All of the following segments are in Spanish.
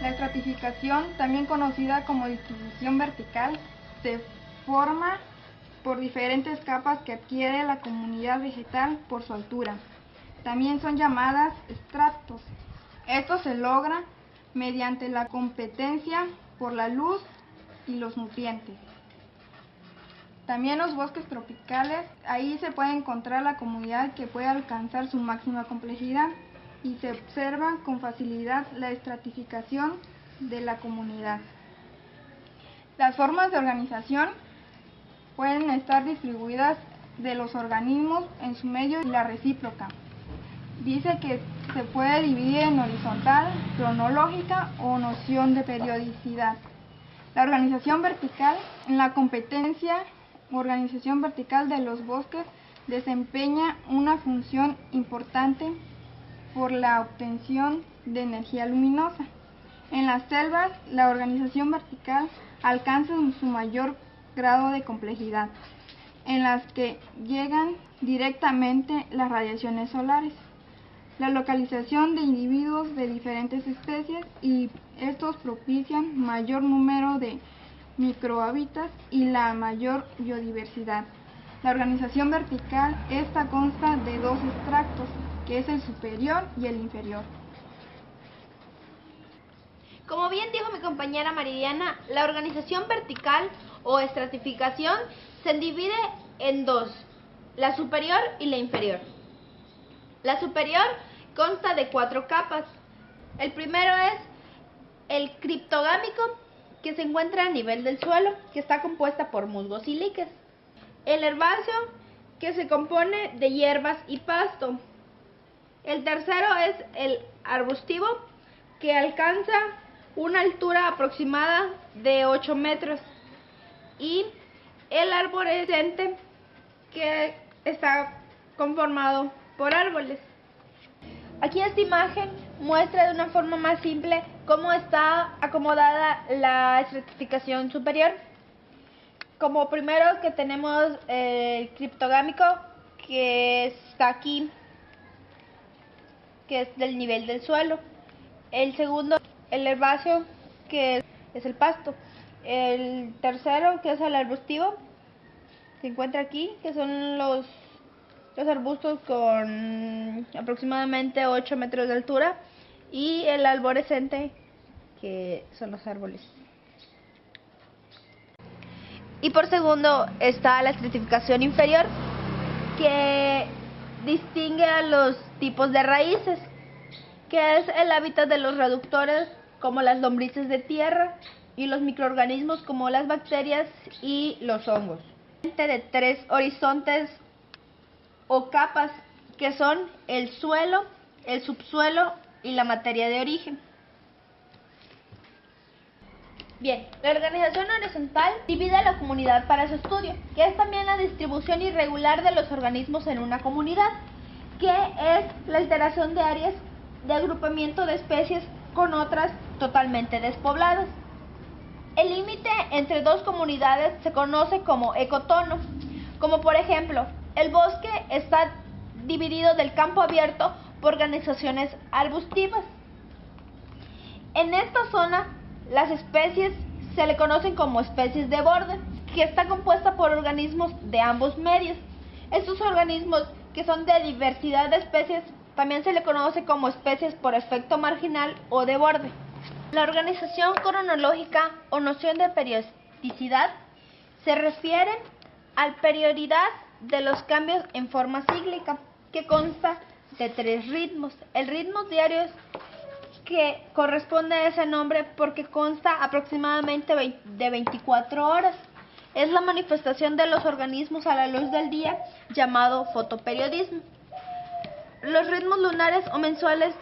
La estratificación, también conocida como distribución vertical, se forma por diferentes capas que adquiere la comunidad vegetal por su altura. También son llamadas estratos. Esto se logra mediante la competencia por la luz y los nutrientes. También los bosques tropicales, ahí se puede encontrar la comunidad que puede alcanzar su máxima complejidad y se observa con facilidad la estratificación de la comunidad. Las formas de organización pueden estar distribuidas de los organismos en su medio y la recíproca. Dice que se puede dividir en horizontal, cronológica o noción de periodicidad. La organización vertical, en la competencia organización vertical de los bosques desempeña una función importante por la obtención de energía luminosa. En las selvas, la organización vertical alcanza su mayor grado de complejidad, en las que llegan directamente las radiaciones solares, la localización de individuos de diferentes especies y estos propician mayor número de microhábitats y la mayor biodiversidad. La organización vertical, esta consta de dos estratos, que es el superior y el inferior. Como bien dijo mi compañera Maridiana, la organización vertical o estratificación se divide en dos, la superior y la inferior. La superior consta de 4 capas. El primero es el criptogámico, que se encuentra a nivel del suelo, que está compuesta por musgos y líquenes. El herbáceo, que se compone de hierbas y pasto. El tercero es el arbustivo, que alcanza una altura aproximada de 8 metros. Y el arborescente, que está conformado por árboles. Aquí esta imagen muestra de una forma más simple cómo está acomodada la estratificación superior. Como primero que tenemos el criptogámico, que está aquí, que es del nivel del suelo. El segundo, el herbáceo, que es el pasto. El tercero, que es el arbustivo, se encuentra aquí, que son los arbustos con aproximadamente 8 metros de altura, y el arborescente, que son los árboles. Y por segundo está la estratificación inferior, que distingue a los tipos de raíces, que es el hábitat de los reductores como las lombrices de tierra y los microorganismos como las bacterias y los hongos. De 3 horizontes o capas, que son el suelo, el subsuelo y la materia de origen. Bien, la organización horizontal divide a la comunidad para su estudio, que es también la distribución irregular de los organismos en una comunidad, que es la alteración de áreas de agrupamiento de especies con otras totalmente despobladas. El límite entre dos comunidades se conoce como ecotono, como por ejemplo, el bosque está dividido del campo abierto por organizaciones arbustivas. En esta zona, las especies se le conocen como especies de borde, que está compuesta por organismos de ambos medios. Estos organismos, que son de diversidad de especies, también se le conoce como especies por efecto marginal o de borde. La organización cronológica o noción de periodicidad se refiere a la periodicidad de los cambios en forma cíclica, que consta de 3 ritmos. El ritmo diario es que corresponde a ese nombre porque consta aproximadamente de 24 horas. Es la manifestación de los organismos a la luz del día, llamado fotoperiodismo. Los ritmos lunares o mensuales,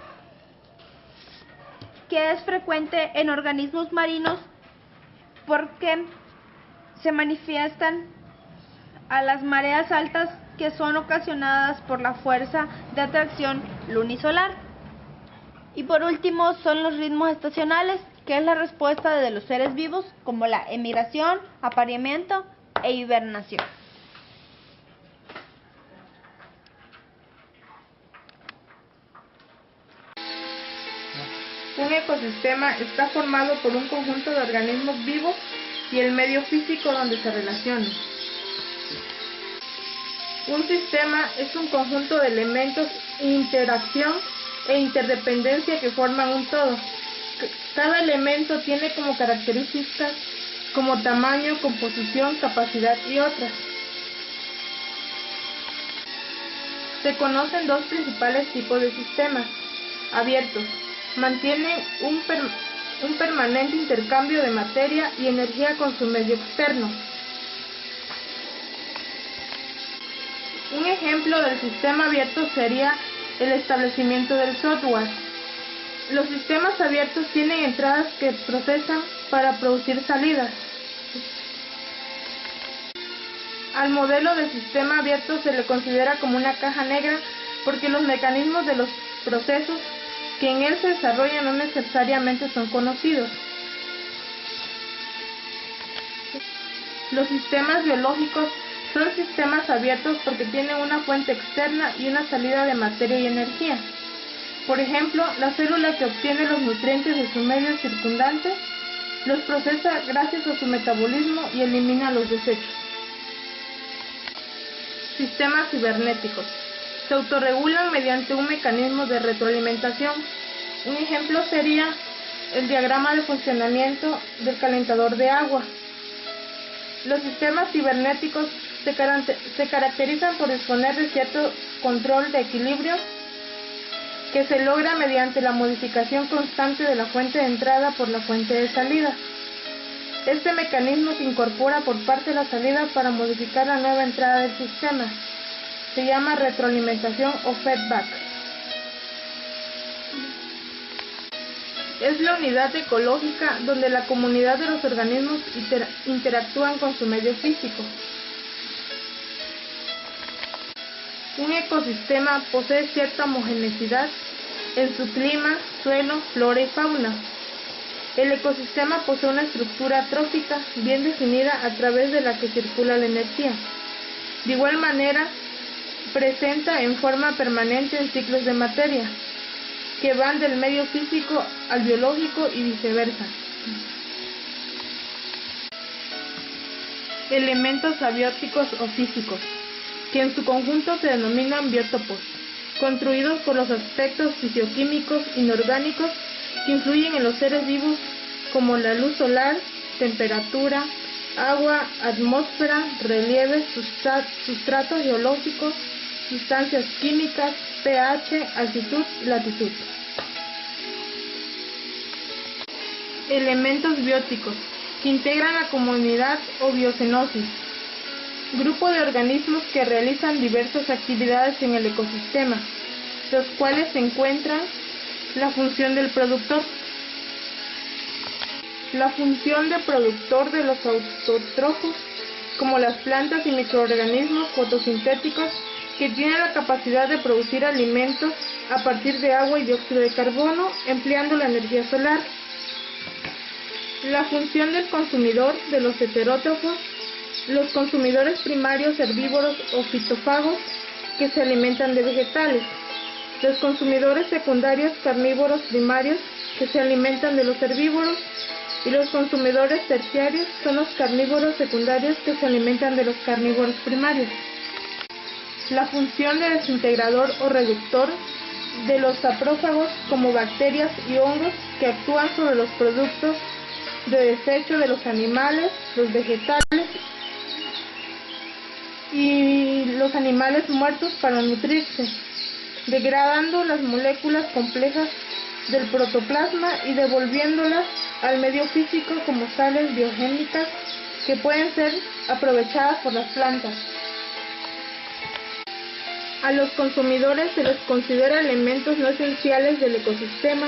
que es frecuente en organismos marinos porque se manifiestan a las mareas altas, que son ocasionadas por la fuerza de atracción lunisolar. Y por último son los ritmos estacionales, que es la respuesta de los seres vivos como la emigración, apareamiento e hibernación. Un ecosistema está formado por un conjunto de organismos vivos y el medio físico donde se relacionan. Un sistema es un conjunto de elementos, interacción e interdependencia que forman un todo. Cada elemento tiene como características como tamaño, composición, capacidad y otras. Se conocen dos principales tipos de sistemas abiertos. Mantienen un permanente intercambio de materia y energía con su medio externo. Un ejemplo del sistema abierto sería el establecimiento del software. Los sistemas abiertos tienen entradas que procesan para producir salidas. Al modelo de sistema abierto se le considera como una caja negra porque los mecanismos de los procesos que en él se desarrollan no necesariamente son conocidos. Los sistemas biológicos son sistemas abiertos porque tienen una fuente externa y una salida de materia y energía. Por ejemplo, la célula que obtiene los nutrientes de su medio circundante los procesa gracias a su metabolismo y elimina los desechos. Sistemas cibernéticos. Se autorregulan mediante un mecanismo de retroalimentación. Un ejemplo sería el diagrama de funcionamiento del calentador de agua. Los sistemas cibernéticos se caracterizan por disponer de cierto control de equilibrio que se logra mediante la modificación constante de la fuente de entrada por la fuente de salida. Este mecanismo se incorpora por parte de la salida para modificar la nueva entrada del sistema. Se llama retroalimentación o feedback. Es la unidad ecológica donde la comunidad de los organismos interactúan con su medio físico. Un ecosistema posee cierta homogeneidad en su clima, suelo, flora y fauna. El ecosistema posee una estructura trófica bien definida a través de la que circula la energía. De igual manera, presenta en forma permanente en ciclos de materia, que van del medio físico al biológico y viceversa. Elementos abióticos o físicos, que en su conjunto se denominan biótopos, construidos por los aspectos fisioquímicos inorgánicos que influyen en los seres vivos como la luz solar, temperatura, agua, atmósfera, relieve, sustrato geológico, sustancias químicas, pH, altitud y latitud. Elementos bióticos, que integran la comunidad o biocenosis, grupo de organismos que realizan diversas actividades en el ecosistema, los cuales se encuentran la función del productor. La función de productor de los autótrofos, como las plantas y microorganismos fotosintéticos que tienen la capacidad de producir alimentos a partir de agua y dióxido de carbono empleando la energía solar. La función del consumidor de los heterótrofos, los consumidores primarios herbívoros o fitófagos que se alimentan de vegetales. Los consumidores secundarios carnívoros primarios que se alimentan de los herbívoros. Y los consumidores terciarios son los carnívoros secundarios que se alimentan de los carnívoros primarios. La función de desintegrador o reductor de los saprófagos como bacterias y hongos que actúan sobre los productos de desecho de los animales, los vegetales y los animales muertos para nutrirse, degradando las moléculas complejas del protoplasma y devolviéndolas al medio físico como sales biogénicas que pueden ser aprovechadas por las plantas. A los consumidores se les considera elementos no esenciales del ecosistema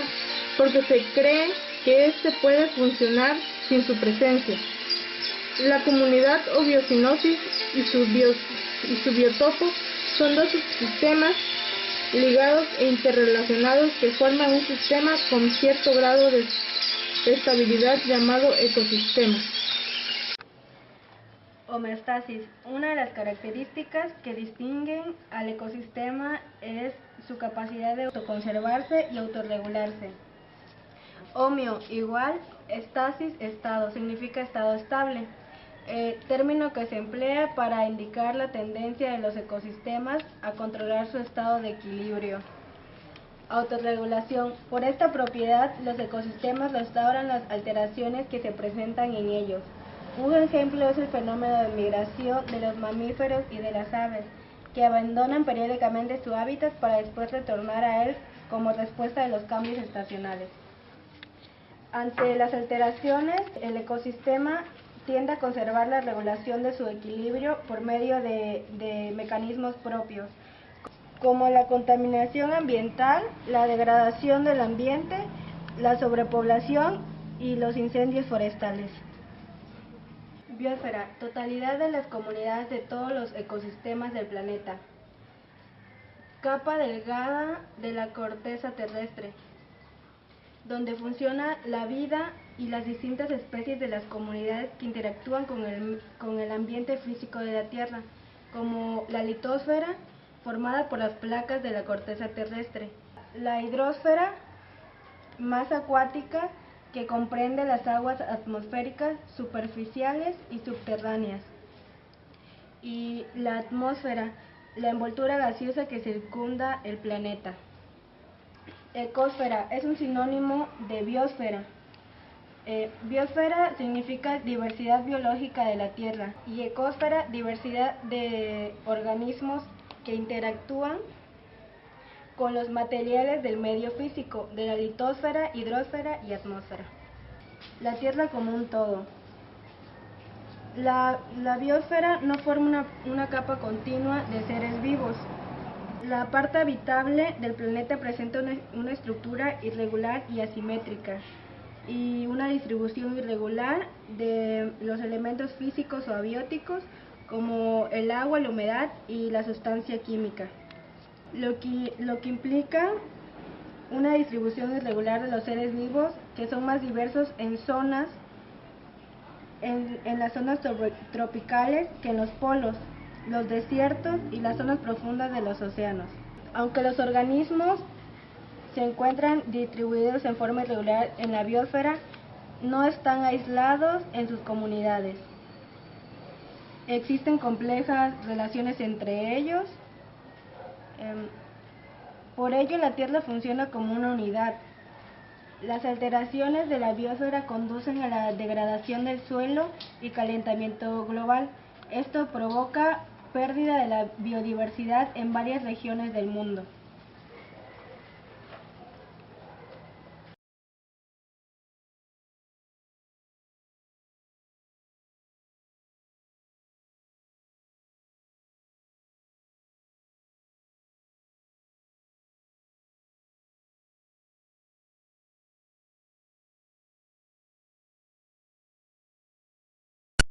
porque se cree que éste puede funcionar sin su presencia. La comunidad o biocenosis y su biotopo son dos subsistemas ligados e interrelacionados que forman un sistema con cierto grado de estabilidad llamado ecosistema. Homeostasis. Una de las características que distinguen al ecosistema es su capacidad de autoconservarse y autorregularse. Homio igual, estasis, estado, significa estado estable. Término que se emplea para indicar la tendencia de los ecosistemas a controlar su estado de equilibrio. Autorregulación. Por esta propiedad, los ecosistemas restauran las alteraciones que se presentan en ellos. Un ejemplo es el fenómeno de migración de los mamíferos y de las aves, que abandonan periódicamente su hábitat para después retornar a él como respuesta de los cambios estacionales. Ante las alteraciones, el ecosistema tiende a conservar la regulación de su equilibrio por medio de mecanismos propios, como la contaminación ambiental, la degradación del ambiente, la sobrepoblación y los incendios forestales. Biosfera, totalidad de las comunidades de todos los ecosistemas del planeta. Capa delgada de la corteza terrestre, donde funciona la vida y las distintas especies de las comunidades que interactúan con el ambiente físico de la Tierra, como la litosfera, formada por las placas de la corteza terrestre, la hidrosfera, más acuática, que comprende las aguas atmosféricas, superficiales y subterráneas, y la atmósfera, la envoltura gaseosa que circunda el planeta. Ecosfera es un sinónimo de biosfera. Biosfera significa diversidad biológica de la Tierra y ecosfera, diversidad de organismos que interactúan con los materiales del medio físico, de la litosfera, hidrosfera y atmósfera. La Tierra como un todo. La biosfera no forma una capa continua de seres vivos. La parte habitable del planeta presenta una estructura irregular y asimétrica, y una distribución irregular de los elementos físicos o abióticos, como el agua, la humedad y la sustancia química, lo que implica una distribución irregular de los seres vivos, que son más diversos en las zonas tropicales que en los polos, los desiertos y las zonas profundas de los océanos. Aunque los organismos se encuentran distribuidos en forma irregular en la biosfera, no están aislados en sus comunidades. Existen complejas relaciones entre ellos. Por ello, la Tierra funciona como una unidad. Las alteraciones de la biosfera conducen a la degradación del suelo y calentamiento global. Esto provoca pérdida de la biodiversidad en varias regiones del mundo.